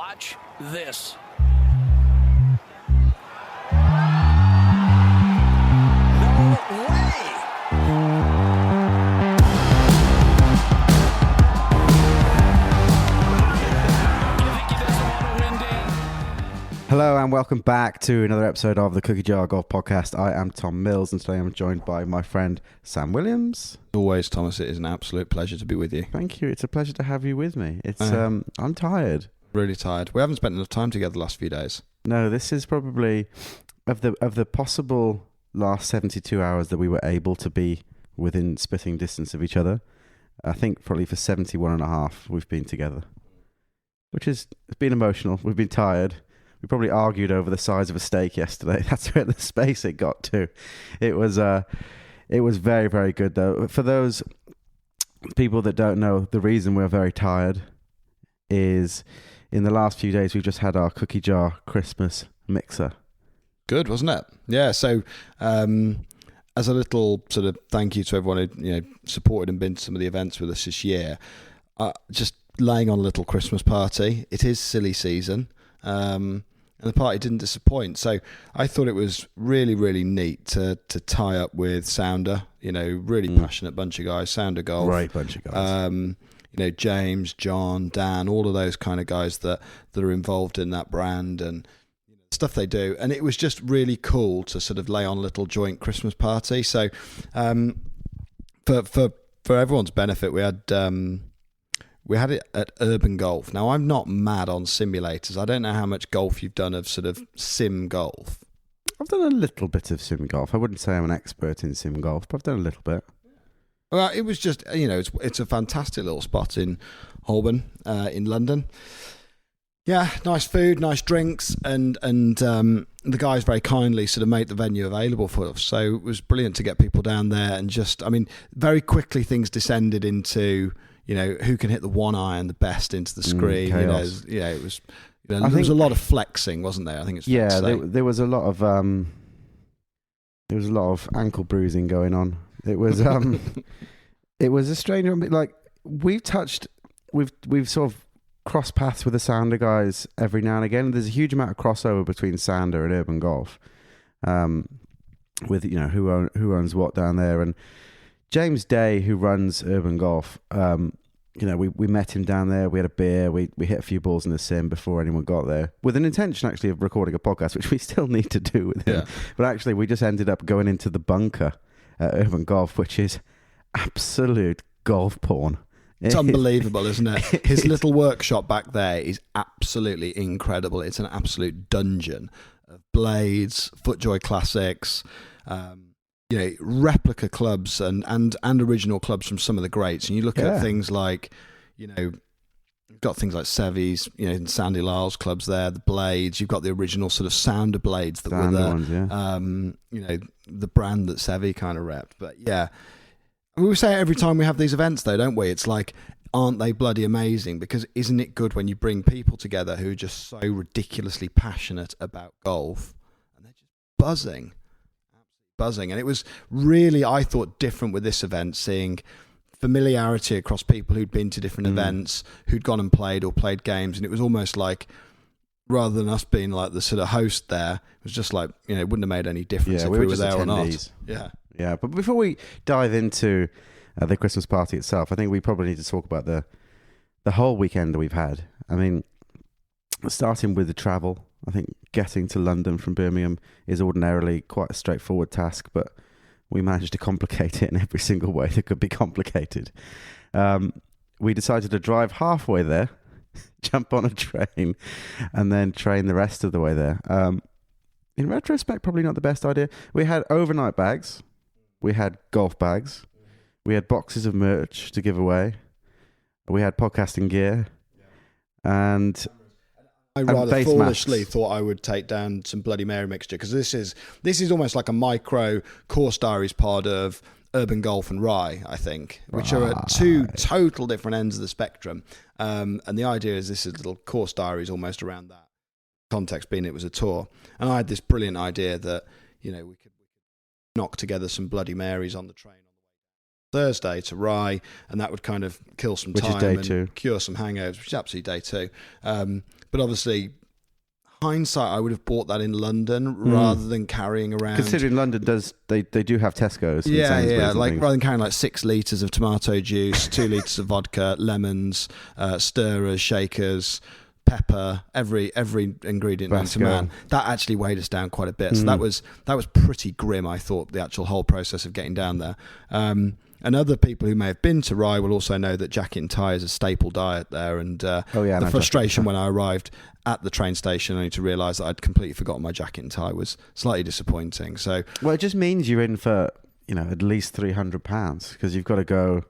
Watch this. No way! Hello and welcome back to another episode of the Cookie Jar Golf Podcast. I am Tom Mills and today I'm joined by my friend Sam Williams. Always, Thomas, it is an absolute pleasure to be with you. Thank you. It's a pleasure to have you with me. I'm tired. Really tired. We haven't spent enough time together the last few days. No, this is probably of the possible last 72 hours that we were able to be within spitting distance of each other. I think probably for 71 and a half we've been together, it's been emotional. We've been tired. We probably argued over the size of a steak yesterday. That's where the space it got to. It was very, very good though. For those people that don't know, the reason we're very tired is in the last few days we've just had our Cookie Jar Christmas mixer. Good, wasn't it? Yeah. So, as a little sort of thank you to everyone who supported and been to some of the events with us this year, just laying on a little Christmas party. It is silly season. And the party didn't disappoint. So I thought it was really, really neat to tie up with Sounder, really passionate bunch of guys, Sounder Golf. Great bunch of guys. James, John, Dan, all of those kind of guys that are involved in that brand and stuff they do. And it was just really cool to sort of lay on a little joint Christmas party. So for everyone's benefit, we had it at Urban Golf. Now, I'm not mad on simulators. I don't know how much golf you've done of sort of sim golf. I've done a little bit of sim golf. I wouldn't say I'm an expert in sim golf, but I've done a little bit. Well, it was just, it's a fantastic little spot in Holborn, in London. Yeah, nice food, nice drinks, and the guys very kindly sort of made the venue available for us. So it was brilliant to get people down there and very quickly things descended into... who can hit the one iron the best into the screen. It was. There was a lot of flexing, wasn't there? I think it's fair to say. There was a lot of ankle bruising going on. It was it was a strange one. Like we've sort of crossed paths with the Sounder guys every now and again. There's a huge amount of crossover between Sounder and Urban Golf, with who owns what down there. And James Day, who runs Urban Golf, we met him down there. We had a beer. We hit a few balls in the sim before anyone got there, with an intention actually of recording a podcast, which we still need to do with him. Yeah. But actually, we just ended up going into the bunker at Urban Golf, which is absolute golf porn. It's unbelievable, isn't it? His little workshop back there is absolutely incredible. It's an absolute dungeon of blades, FootJoy classics. Replica clubs and original clubs from some of the greats. And you look at things like, you've got things like Sevy's, and Sandy Lyle's clubs there, the blades. You've got the original sort of Sounder blades that were there. Ones, the brand that Sevy kind of repped. But yeah, we say it every time we have these events though, don't we? It's like, aren't they bloody amazing? Because isn't it good when you bring people together who are just so ridiculously passionate about golf and they're just buzzing. And it was really, I thought, different with this event, seeing familiarity across people who'd been to different events, who'd gone and played or played games, and it was almost like, rather than us being like the sort of host there, it was just like, it wouldn't have made any difference if we were there attendees. Or not. Yeah. But before we dive into the Christmas party itself, I think we probably need to talk about the whole weekend that we've had. I mean, starting with the travel. I think getting to London from Birmingham is ordinarily quite a straightforward task, but we managed to complicate it in every single way that could be complicated. We decided to drive halfway there, jump on a train, and then train the rest of the way there. In retrospect, probably not the best idea. We had overnight bags. We had golf bags. We had boxes of merch to give away. We had podcasting gear. And... I rather foolishly thought I would take down some Bloody Mary mixture, because this is almost like a micro Course Diaries pod of Urban Golf and Rye, I think, which are at two total different ends of the spectrum. And the idea is this is little Course Diaries almost around that. Context being it was a tour. And I had this brilliant idea that, we could knock together some Bloody Marys on the train Thursday to Rye, and that would kind of kill some time and cure some hangovers, which is absolutely day two. But obviously, hindsight, I would have bought that in London rather than carrying around. Considering London they do have Tesco's. And Yeah. and Like things. rather than carrying like 6 litres of tomato juice, 2 litres of vodka, lemons, stirrers, shakers, pepper, every ingredient known to man. That actually weighed us down quite a bit. So that was pretty grim, I thought, the actual whole process of getting down there. And other people who may have been to Rye will also know that jacket and tie is a staple diet there. And the frustration when I arrived at the train station only to realise that I'd completely forgotten my jacket and tie was slightly disappointing. So, well, it just means you're in for at least £300 because you've got to go.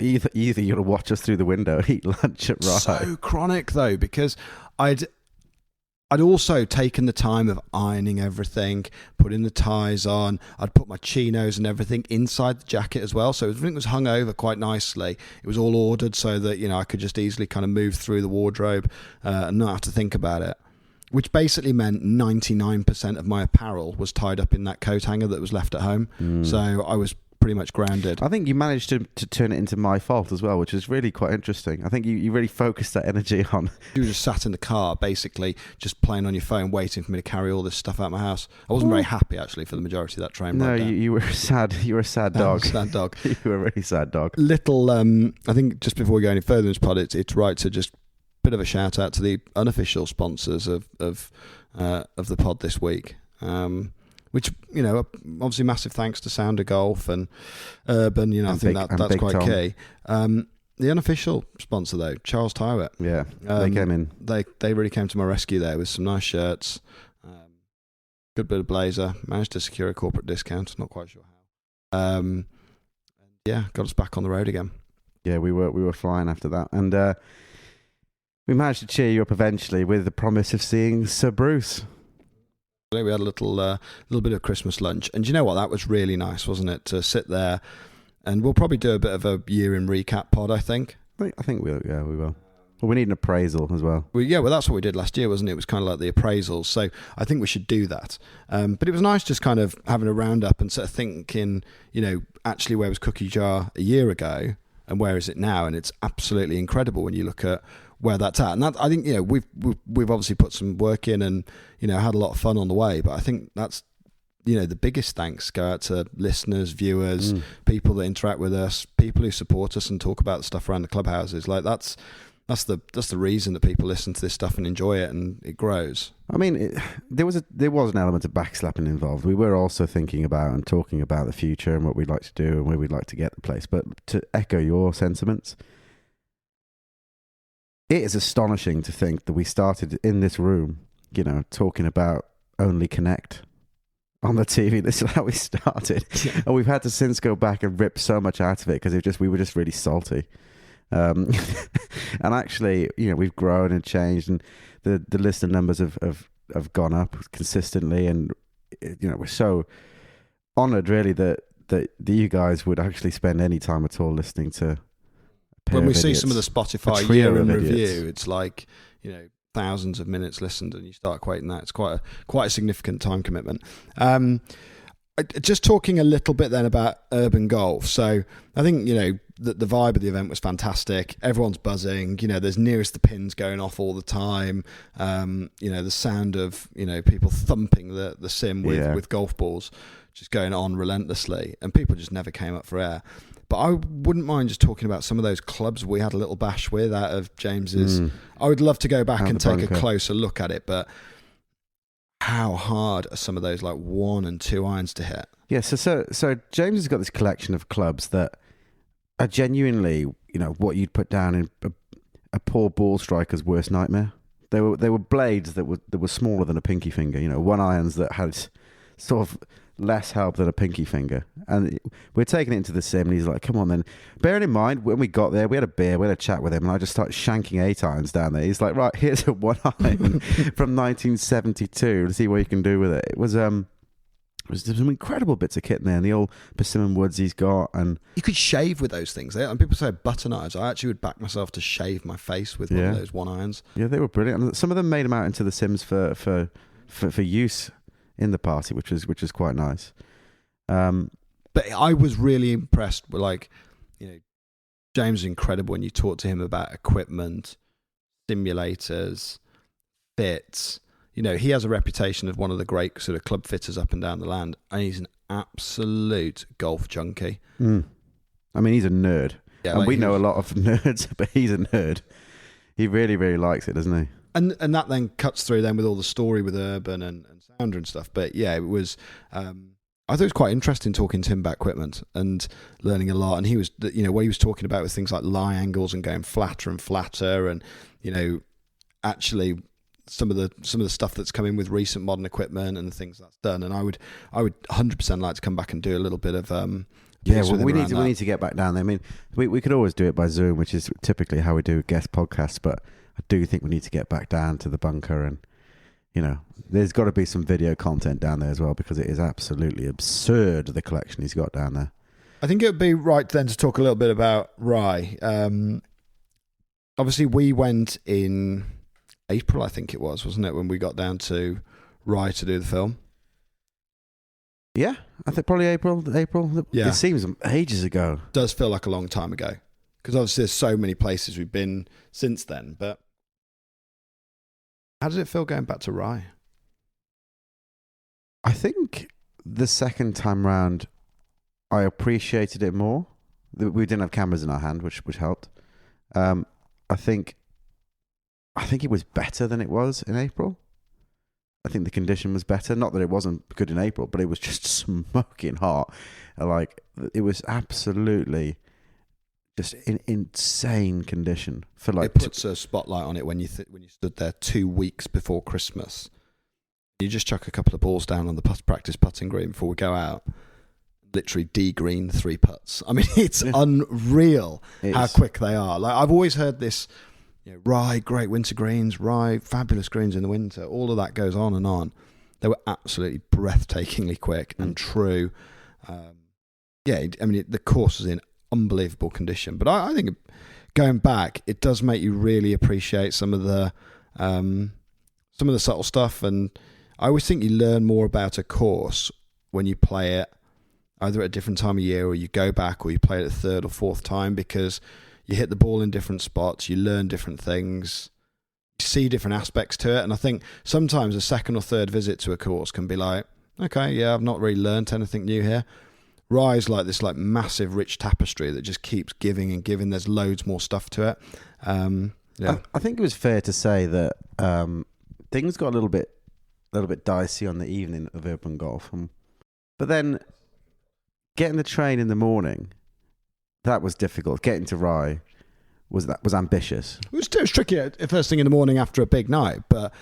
Either you got to watch us through the window, eat lunch at Rye. So chronic though, because I'd also taken the time of ironing everything, putting the ties on. I'd put my chinos and everything inside the jacket as well. So everything was hung over quite nicely. It was all ordered so that, I could just easily kind of move through the wardrobe and not have to think about it. Which basically meant 99% of my apparel was tied up in that coat hanger that was left at home. So I was pretty much grounded. I think you managed to turn it into my fault as well, which is really quite interesting. I think you really focused that energy on. You were just sat in the car, basically, just playing on your phone, waiting for me to carry all this stuff out of my house. I wasn't very happy, actually, for the majority of that train ride. No, you were sad. You were a sad dog. Sad dog. You were a really sad dog. Little, I think just before we go any further in this pod, it's right to just bit of a shout out to the unofficial sponsors of the pod this week. Which, obviously massive thanks to Sounder Golf and Urban, I think that's quite Tom. Key. The unofficial sponsor, though, Charles Tyrwhitt. Yeah, they came in. They really came to my rescue there with some nice shirts, good bit of blazer, managed to secure a corporate discount, not quite sure how. Got us back on the road again. Yeah, we were flying after that. And we managed to cheer you up eventually with the promise of seeing Sir Bruce. We had a little bit of Christmas lunch, and you know what? That was really nice, wasn't it? To sit there, and we'll probably do a bit of a year in recap pod. I think we will. Well, we need an appraisal as well. Well, that's what we did last year, wasn't it? It was kind of like the appraisals. So I think we should do that. But it was nice just kind of having a roundup and sort of thinking, actually where was Cookie Jar a year ago, and where is it now? And it's absolutely incredible when you look at where that's at. And that, I think, we've obviously put some work in and, had a lot of fun on the way. But I think that's, the biggest thanks go out to listeners, viewers, people that interact with us, people who support us and talk about the stuff around the clubhouses. Like that's the reason that people listen to this stuff and enjoy it, and it grows. I mean, there was an element of backslapping involved. We were also thinking about and talking about the future and what we'd like to do and where we'd like to get the place. But to echo your sentiments, it is astonishing to think that we started in this room, talking about Only Connect on the TV. This is how we started. Yeah. And we've had to since go back and rip so much out of it because we were just really salty. And actually, we've grown and changed, and the listener numbers have gone up consistently. And, we're so honoured, really, that you guys would actually spend any time at all listening to. When we see some of the Spotify year in review, it's like, thousands of minutes listened, and you start equating that. It's quite a significant time commitment. Just talking a little bit then about urban golf. So I think, the vibe of the event was fantastic. Everyone's buzzing. There's nearest the pins going off all the time. The sound of, people thumping the sim with golf balls just going on relentlessly, and people just never came up for air. But I wouldn't mind just talking about some of those clubs we had a little bash with out of James's. I would love to go back and take a closer look at it, but how hard are some of those like 1 and 2 irons to hit? Yeah, so James has got this collection of clubs that are genuinely, what you'd put down in a poor ball striker's worst nightmare. They were blades that were smaller than a pinky finger, 1 irons that had sort of less help than a pinky finger. And we're taking it into the sim, and he's like, come on then. Bearing in mind, when we got there, we had a beer, we had a chat with him, and I just started shanking 8 irons down there. He's like, right, here's a 1 iron from 1972 to see what you can do with it. It was some incredible bits of kit in there, and the old Persimmon Woods he's got. And you could shave with those things. And people say butter knives. I actually would back myself to shave my face with one of those 1 irons. Yeah, they were brilliant. And some of them made them out into the sims for use in the party, which was quite nice. But I was really impressed with, James is incredible when you talk to him about equipment, simulators, fits. You know, he has a reputation of one of the great sort of club fitters up and down the land, and he's an absolute golf junkie. I mean, he's a nerd. Yeah, and like we know a lot of nerds, but he's a nerd. He really, really likes it, doesn't he? And that then cuts through then with all the story with Urban and Sounder and stuff. But yeah, it was... I thought it was quite interesting talking to him about equipment and learning a lot. And he was, you know, what he was talking about with things like lie angles and going flatter and flatter, and you know, actually some of the stuff that's come in with recent modern equipment and the things that's done. And I would 100% like to come back and do a little bit of we need to get back down there. I mean, we could always do it by Zoom, which is typically how we do guest podcasts, but I do think we need to get back down to the bunker, and you know, there's got to be some video content down there as well, because it is absolutely absurd, the collection he's got down there. I think it would be right then to talk a little bit about Rye. Obviously, we went in April, I think it was, wasn't it, when we got down to Rye to do the film? Yeah, I think probably April. Yeah. It seems ages ago. It does feel like a long time ago, because obviously there's so many places we've been since then. But how did it feel going back to Rye? I think the second time round, I appreciated it more. We didn't have cameras in our hand, which helped. I think it was better than it was in April. I think the condition was better. Not that it wasn't good in April, but it was just smoking hot. Like, it was absolutely just in insane condition for like. It puts a spotlight on it when you stood there 2 weeks before Christmas. You just chuck a couple of balls down on the practice putting green before we go out. Literally de-green 3 putts. I mean, it's unreal how quick they are. Like, I've always heard this, you know, Rye, great winter greens, Rye, fabulous greens in the winter. All of that goes on and on. They were absolutely breathtakingly quick and true. Yeah, I mean, the course was in unbelievable condition. But I think going back, it does make you really appreciate some of the subtle stuff. And I always think you learn more about a course when you play it either at a different time of year, or you go back, or you play it a third or fourth time, because you hit the ball in different spots, you learn different things, you see different aspects to it. And I think sometimes a second or third visit to a course can be like, okay, yeah, I've not really learnt anything new here. Rye's like this like massive rich tapestry that just keeps giving and giving. There's loads more stuff to it. Yeah. I think it was fair to say that things got a little bit dicey on the evening of Urban Golf, but then getting the train in the morning, that was difficult. Getting to Rye was ambitious. It was tricky at first thing in the morning after a big night, but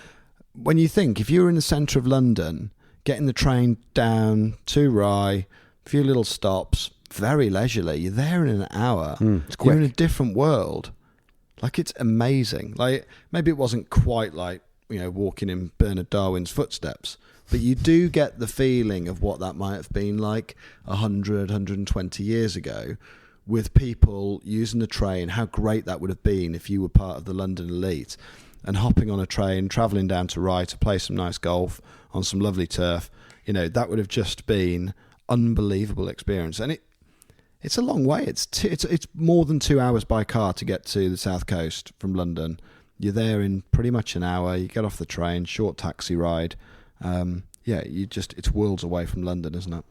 when you think, if you were in the centre of London, getting the train down to Rye, a few little stops, very leisurely, you're there in an hour. It's quick. You're in a different world. Like, it's amazing. Like, maybe it wasn't quite like, you know, walking in Bernard Darwin's footsteps, but you do get the feeling of what that might have been like 100, 120 years ago, with people using the train, how great that would have been if you were part of the London elite, and hopping on a train, travelling down to Rye to play some nice golf on some lovely turf. You know, that would have just been unbelievable experience. And it's a long way. It's more than 2 hours by car to get to the south coast from London. You're there in pretty much an hour. You get off the train, short taxi ride. Yeah, it's worlds away from London, isn't it?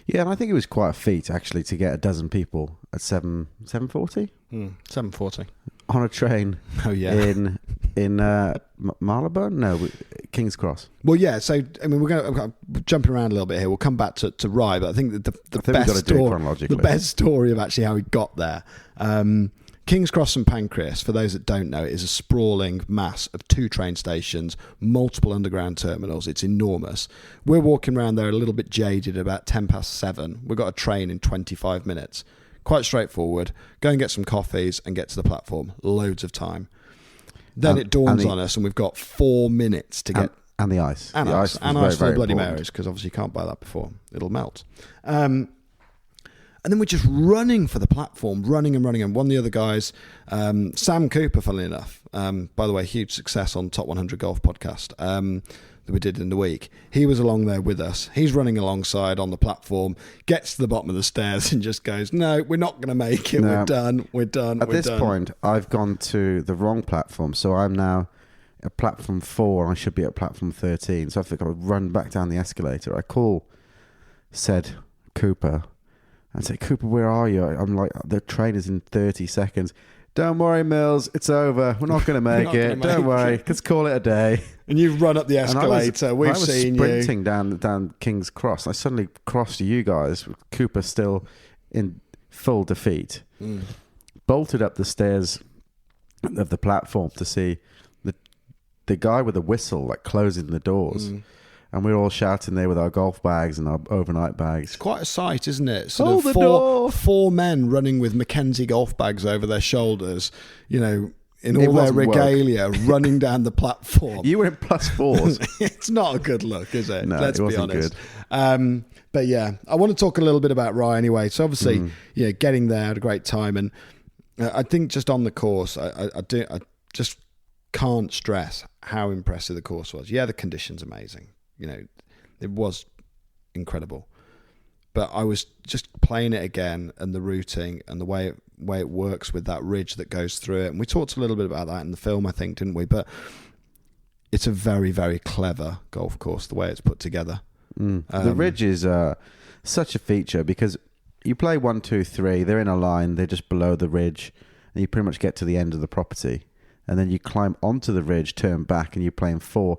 Yeah, and I think it was quite a feat actually to get a dozen people at 7:40. 7:40 on a train. Oh yeah, in Marylebone? No, King's Cross. Well, yeah. So I mean, we're jumping around a little bit here. We'll come back to Rye, but I think that the best story of actually how we got there. King's Cross and Pancras, for those that don't know, is a sprawling mass of 2 train stations, multiple underground terminals. It's enormous. We're walking around there a little bit jaded at about 7:10. We've got a train in 25 minutes. Quite straightforward. Go and get some coffees and get to the platform. Loads of time. Then it dawns on us, and we've got 4 minutes to get... And the ice. And the ice for the Bloody important. Marys, because obviously you can't buy that before. It'll melt. And then we're just running for the platform, running. And one of the other guys, Sam Cooper, funnily enough, by the way, huge success on Top 100 Golf podcast. The that we did in the week. He was along there with us. He's running alongside on the platform, gets to the bottom of the stairs and just goes, "No, we're not going to make it. No. We're done. At this point, I've gone to the wrong platform, so I'm now at platform 4 and I should be at platform 13. So I've got to run back down the escalator. I call said Cooper and say, "Cooper, where are you?" I'm like, "The train is in 30 seconds. Don't worry, Mills, it's over. We're not going to make it. Don't worry. Let's call it a day." And you've run up the escalator. We've seen you. I was sprinting down King's Cross. I suddenly crossed you guys, with Cooper still in full defeat. Bolted up the stairs of the platform to see the guy with the whistle like closing the doors. And we were all shouting there with our golf bags and our overnight bags. It's quite a sight, isn't it? Hold the door. Four men running with Mackenzie golf bags over their shoulders, you know, in all their regalia, running down the platform. You were in +4s. It's not a good look, is it? No, Let's it be wasn't honest. good. But yeah, I want to talk a little bit about Rye anyway. So obviously, getting there, had a great time. And I think just on the course, I just can't stress how impressive the course was. Yeah, the conditions amazing. You know, it was incredible. But I was just playing it again, and the routing and the way it works with that ridge that goes through it. And we talked a little bit about that in the film, I think, didn't we? But it's a very, very clever golf course, the way it's put together. The ridge is such a feature because you play 1, 2, 3, they're in a line, they're just below the ridge, and you pretty much get to the end of the property. And then you climb onto the ridge, turn back, and you're playing 4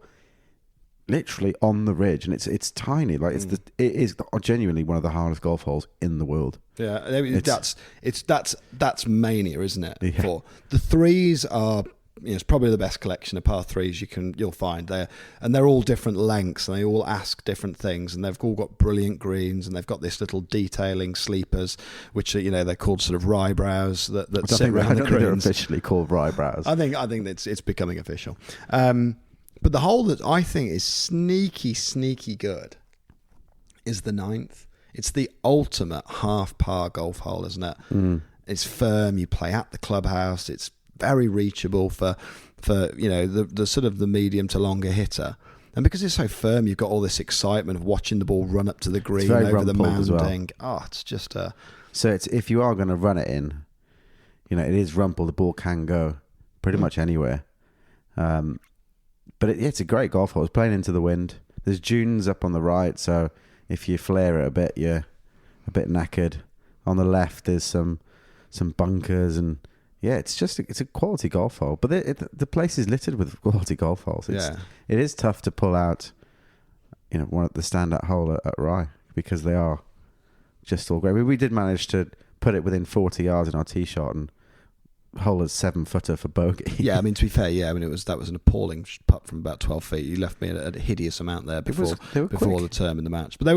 literally on the ridge, and it's tiny. Like it is genuinely one of the hardest golf holes in the world. Yeah, that's mania, isn't it? Yeah. For the threes are, it's probably the best collection of par threes you'll find there, and they're all different lengths, and they all ask different things, and they've all got brilliant greens, and they've got this little detailing sleepers, which are, they're called sort of rye brows that sit around the greens. They're officially called rye brows. I think it's becoming official. But the hole that I think is sneaky good is the 9th. It's the ultimate half par golf hole, isn't it? It's firm. You play at the clubhouse. It's very reachable for the sort of the medium to longer hitter. And because it's so firm, you've got all this excitement of watching the ball run up to the green over the mounding. Well. It's just So if you are going to run it in, it is rumpled. The ball can go pretty much anywhere. But it's a great golf hole. It's playing into the wind. There's dunes up on the right, so if you flare it a bit, you're a bit knackered. On the left, there's some bunkers, and yeah, it's a quality golf hole. But the place is littered with quality golf holes. It is tough to pull out, one of the standout hole at Rye, because they are just all great. I mean, we did manage to put it within 40 yards in our tee shot, and hole is 7-footer for bogey. Yeah, I mean, to be fair, that was an appalling putt from about 12 feet. You left me at a hideous amount there before the term in the match. But they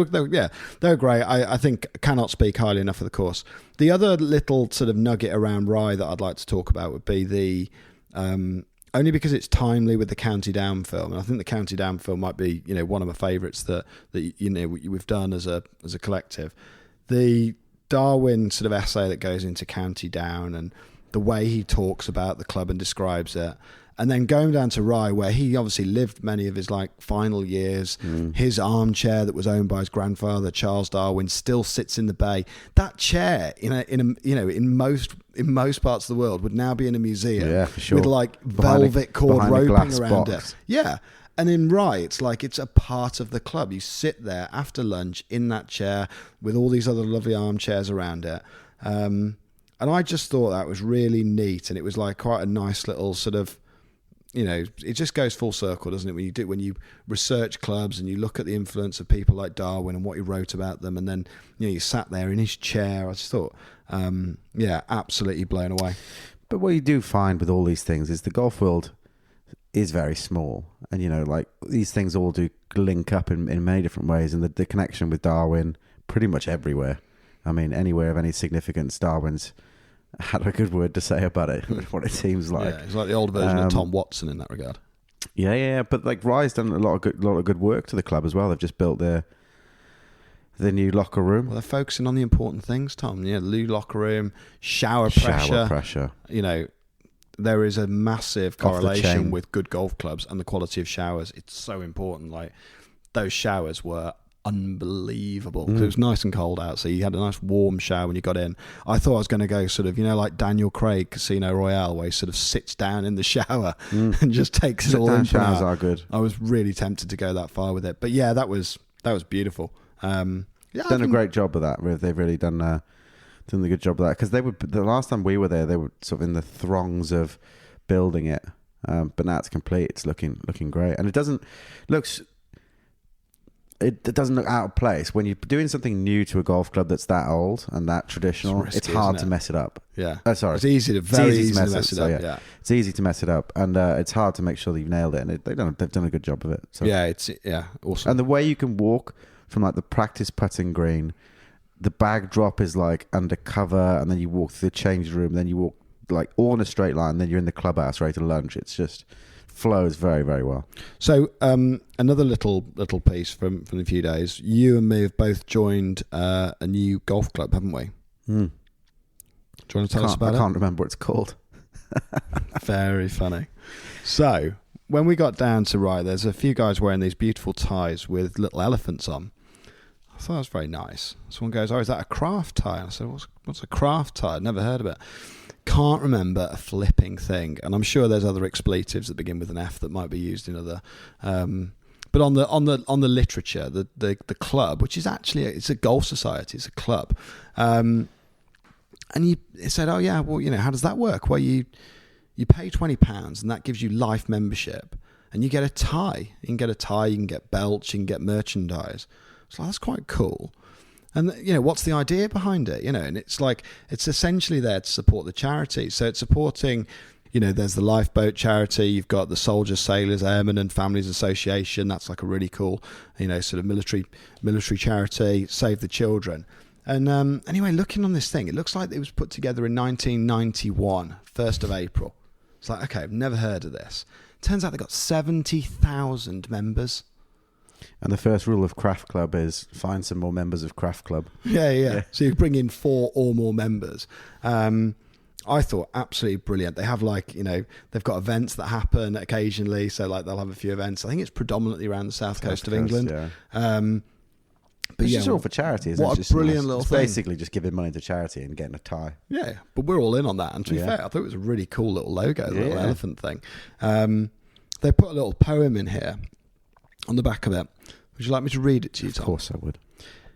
were great. I think cannot speak highly enough of the course. The other little sort of nugget around Rye that I'd like to talk about would be the only because it's timely with the County Down film, and I think the County Down film might be one of my favourites that we've done as a collective. The Darwin sort of essay that goes into County Down and the way he talks about the club and describes it. And then going down to Rye, where he obviously lived many of his final years. His armchair that was owned by his grandfather, Charles Darwin, still sits in the bay. That chair in most parts of the world would now be in a museum. Yeah, for sure. With velvet cord roping around it. Yeah. And in Rye, it's a part of the club. You sit there after lunch in that chair with all these other lovely armchairs around it. And I just thought that was really neat, and it was quite a nice little sort of, it just goes full circle, doesn't it? When you research clubs and you look at the influence of people like Darwin and what he wrote about them, and then you sat there in his chair. I just thought, absolutely blown away. But what you do find with all these things is the golf world is very small, and these things all do link up in many different ways, and the connection with Darwin pretty much everywhere. I mean, anywhere of any significance, Darwin's had a good word to say about it, what it seems like. Yeah, it's like the old version of Tom Watson in that regard. Yeah. But Rye's done a lot of good work to the club as well. They've just built their new locker room. Well, they're focusing on the important things, Tom. Yeah, the new locker room, shower pressure. there is a massive Off the correlation chain. with good golf clubs and the quality of showers. It's so important. Like, those showers were unbelievable. 'Cause it was nice and cold out, so you had a nice warm shower when you got in. I thought I was going to go sort of, like Daniel Craig Casino Royale, where he sort of sits down in the shower and just takes it all in. Showers are good. I was really tempted to go that far with it, but yeah, that was beautiful. Done a great job of that. They've really done a good job of that, because the last time we were there, they were sort of in the throngs of building it, but now it's complete. It's looking great, and it doesn't look out of place when you're doing something new to a golf club that's that old and that traditional. It's risky, it's hard isn't to it? mess it up. Yeah, it's very easy to mess it up. Yeah, it's easy to mess it up, and it's hard to make sure that you've nailed it. And they've done a good job of it. So. Yeah, awesome. And the way you can walk from like the practice putting green, the bag drop is like undercover, and then you walk through the change room, then you walk like all in a straight line, then you're in the clubhouse ready to lunch. It's just flows very, very well. So another little piece from a few days. You and me have both joined a new golf club, haven't we? Do you want to tell us about it? I can't remember what it's called. Very funny. So when we got down to Rye, there's a few guys wearing these beautiful ties with little elephants on. I thought that was very nice. Someone goes, "Oh, is that a craft tie?" And I said, "What's a craft tie? I've never heard of it." Can't remember a flipping thing, and I'm sure there's other expletives that begin with an F that might be used in other. But on the literature, the club, which is actually it's a golf society, it's a club, and you said, "Oh yeah, well, how does that work?" Well, you pay £20, and that gives you life membership, and you get a tie. You can get a tie, you can get belts, you can get merchandise. So that's quite cool. And what's the idea behind it? And it's like, it's essentially there to support the charity. So it's supporting, there's the lifeboat charity. You've got the Soldiers, Sailors, Airmen and Families Association. That's like a really cool, sort of military charity. Save the Children. And anyway, looking on this thing, it looks like it was put together in 1991, 1st of April. It's like, okay, I've never heard of this. Turns out they've got 70,000 members. And the first rule of Craft Club is find some more members of Craft Club. Yeah. So you bring in 4 or more members. I thought absolutely brilliant. They have they've got events that happen occasionally. So like they'll have a few events. I think it's predominantly around the south coast of England. Yeah. But it's all for charity, isn't it? What it's a brilliant little thing. Basically just giving money to charity and getting a tie. Yeah, but we're all in on that. And to be fair, I thought it was a really cool little logo, little elephant thing. They put a little poem in here on the back of it. Would you like me to read it to you, Tom? Of course I would.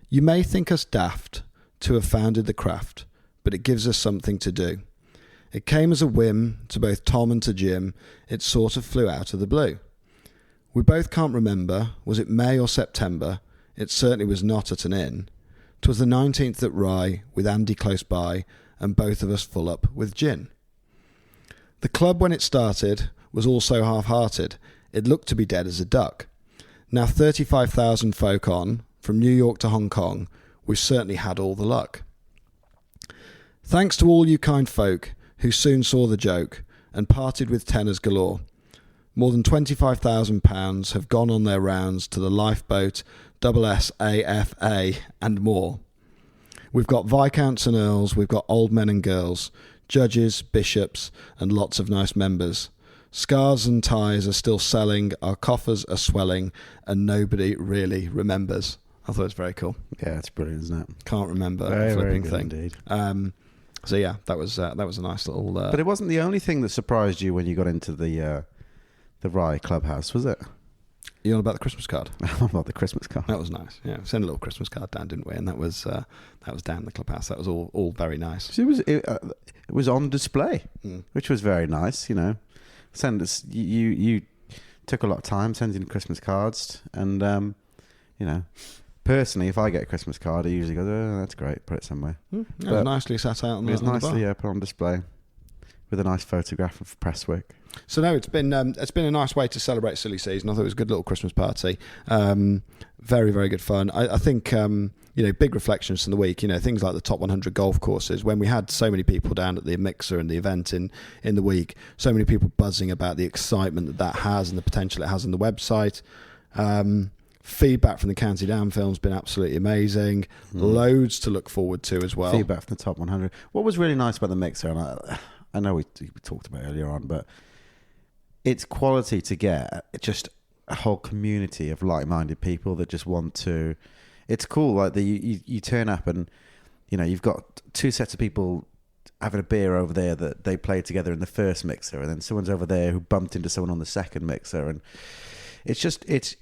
You may think us daft to have founded the craft, but it gives us something to do. It came as a whim to both Tom and to Jim. It sort of flew out of the blue. We both can't remember, was it May or September? It certainly was not at an inn. 'Twas the 19th at Rye, with Andy close by, and both of us full up with gin. The club, when it started, was also half-hearted. It looked to be dead as a duck. Now 35,000 folk on, from New York to Hong Kong, we've certainly had all the luck. Thanks to all you kind folk who soon saw the joke and parted with tenors galore. More than £25,000 have gone on their rounds to the lifeboat, SSAFA and more. We've got viscounts and earls, we've got old men and girls, judges, bishops and lots of nice members. Scarves and ties are still selling, our coffers are swelling, and nobody really remembers. I thought it was very cool. Yeah, it's brilliant, isn't it? Can't remember very, a flipping very good thing. Indeed. So yeah, that was a nice little. But it wasn't the only thing that surprised you when you got into the Rye Clubhouse, was it? You on about the Christmas card? About the Christmas card. That was nice. Yeah, sent a little Christmas card down, didn't we? And that was down in the clubhouse. That was all very nice. So it was on display, which was very nice. Send us. You took a lot of time sending Christmas cards, and personally, if I get a Christmas card, I usually go, "Oh, that's great. Put it somewhere." It was nicely sat out on the. It was on nicely the bar. put on display with a nice photograph of Prestwick. So no, it's been a nice way to celebrate silly season. I thought it was a good little Christmas party. Very, very good fun. I think big reflections from the week. Things like the top 100 golf courses. When we had so many people down at the mixer and the event in the week, so many people buzzing about the excitement that has and the potential it has on the website. Feedback from the County Down film's been absolutely amazing. Loads to look forward to as well. Feedback from the top 100. What was really nice about the mixer, and I know we talked about it earlier on, but it's quality to get just a whole community of like-minded people that just want to. It's cool, like you turn up and you've got two sets of people having a beer over there that they played together in the first mixer, and then someone's over there who bumped into someone on the second mixer, and it's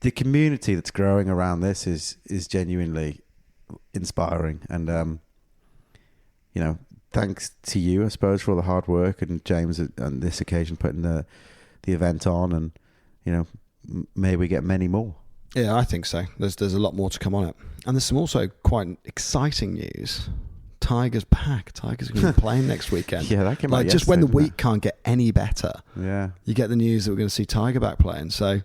the community that's growing around this is genuinely inspiring, and thanks to you, I suppose, for all the hard work, and James on this occasion putting the event on, and may we get many more. Yeah, I think so. There's a lot more to come on it, and there's some also quite exciting news. Tiger's back. Tiger's going to be playing next weekend. Yeah, that came out just when the yesterday, week can't get any better. Yeah, you get the news that we're going to see Tiger back playing. So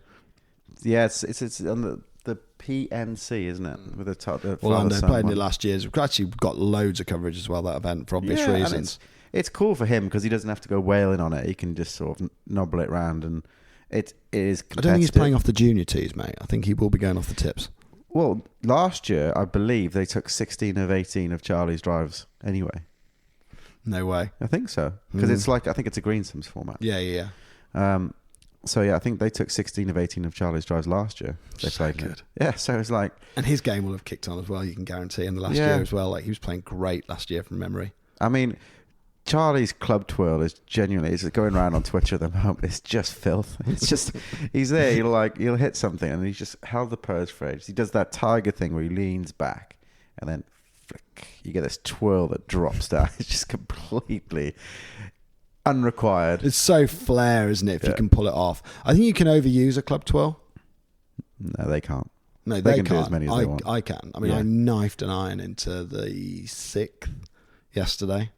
yeah, it's on the PNC, isn't it? With the top. Orlando played in it last year. We've actually got loads of coverage as well, that event, for obvious reasons. It's cool for him because he doesn't have to go wailing on it. He can just sort of nobble it round, and it is competitive. I don't think he's playing off the junior tees, mate. I think he will be going off the tips. Well, last year, I believe they took 16 of 18 of Charlie's drives anyway. No way. I think so. Because it's I think it's a green sims format. Yeah. So, yeah, I think they took 16 of 18 of Charlie's drives last year. They played good. Yeah, so it's like... And his game will have kicked on as well, you can guarantee, in the last year as well. Like, he was playing great last year from memory. I mean... Charlie's club twirl is genuinely, it's going around on Twitch at the moment. It's just filth. It's just, he's there, he'll hit something and he's just held the pose for ages. He does that Tiger thing where he leans back and then flick, you get this twirl that drops down. It's just completely unrequired. It's so flair, isn't it, if you can pull it off. I think you can overuse a club twirl. No, they can't. No, they can can't. do as many as they want. I can. I mean, I knifed an iron into the 6th yesterday.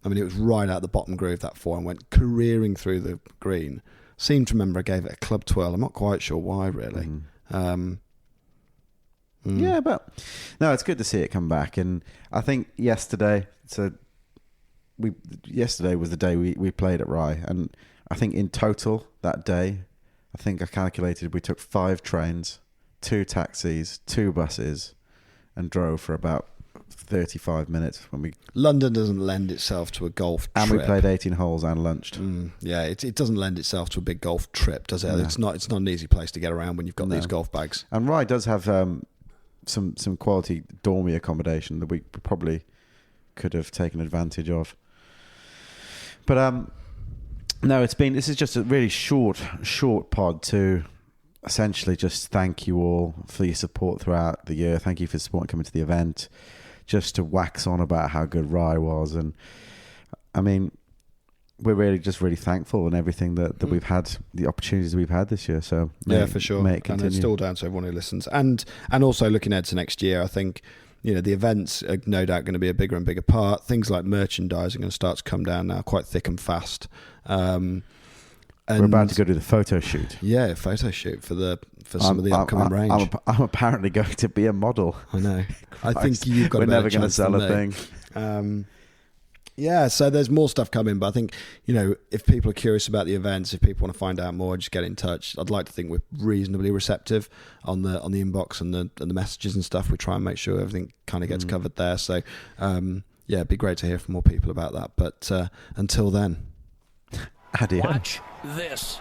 I mean, it was right out the bottom groove, that 4, and went careering through the green. Seem to remember I gave it a club twirl. I'm not quite sure why, really. Yeah, but no, it's good to see it come back. And I think yesterday was the day we played at Rye. And I think in total that day, I think I calculated we took 5 trains, 2 taxis, 2 buses, and drove for about 35 minutes when we... London doesn't lend itself to a golf trip. And we played 18 holes and lunched. Yeah, it doesn't lend itself to a big golf trip, does it? No. It's not an easy place to get around when you've got these golf bags. And Rye does have some quality dormy accommodation that we probably could have taken advantage of. But no, this is just a really short pod to essentially just thank you all for your support throughout the year. Thank you for supporting coming to the event. Just to wax on about how good Rye was. And I mean, we're really thankful and everything that we've had, the opportunities we've had this year. So for sure. And it's still down to everyone who listens. And also looking ahead to next year, I think, the events are no doubt going to be a bigger and bigger part. Things like merchandise are going to start to come down now quite thick and fast. And we're about to go to the photo shoot. Yeah, photo shoot for some of the upcoming range. I'm apparently going to be a model. I know. I think you've got. We're never going to sell a thing. Yeah, so there's more stuff coming, but I think if people are curious about the events, if people want to find out more, just get in touch. I'd like to think we're reasonably receptive on the inbox and the messages and stuff. We try and make sure everything kind of gets covered there. So it'd be great to hear from more people about that. But until then. Adios. Watch this.